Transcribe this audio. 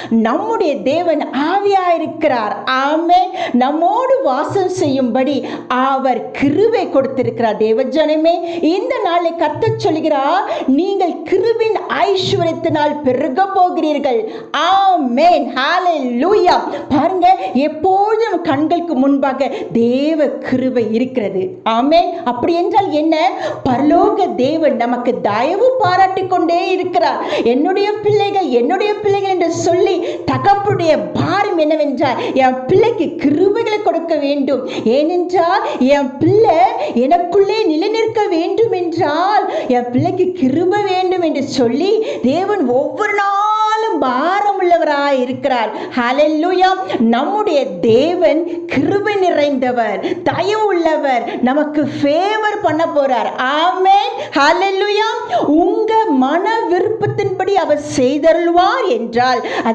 நம்முடைய தேவன் ஆவியாயிருக்கிறார். ஆமென். நம்மோடு வாசம் செய்யும்படி அவர் கிருபை கொடுத்திருக்கிறார். தேவஜனமே, இந்த நாளை கர்த்தர் சொல்கிறார், நீங்கள் கிருபின் ஐஸ்வரியத்தினால் பெருக போகிறீர்கள். ஆமென். ஹல்லேலூயா. பாருங்க, எப்போதும் கண்களுக்கு முன்பாக தேவ கிருபை இருக்கிறது. ஆமென். அப்படி என்றால் என்ன? பரலோக தேவன் நமக்கு தயவு பாராட்டி கொண்டே இருக்கிறார். என்னுடைய பிள்ளைகள் என்று சொல்லி தகப்பனுடைய பாரம் என்னவென்றால், என் பிள்ளைக்கு கிருபைகளை கொடுக்க வேண்டும். ஏனென்றால் என் பிள்ளை எனக்குள்ளே நிலைநிற்க வேண்டும் என்றால் என் பிள்ளைக்கு கிருபை வேண்டும் என்று சொல்லி தேவன் ஒவ்வொரு நாளும் பாரம் உள்ளவராய் இருக்கிறார். ஹல்லேலூயா. நம்முடைய தேவன் கிருபை நிறைந்தவர், தயவு உள்ளவர், நமக்கு ஃபேவர் பண்ண போறார். ஆமென். ஹல்லேலூயா. உங்க மன விருப்பத்தின்படி அவர் செய்தருள்வார் என்றால்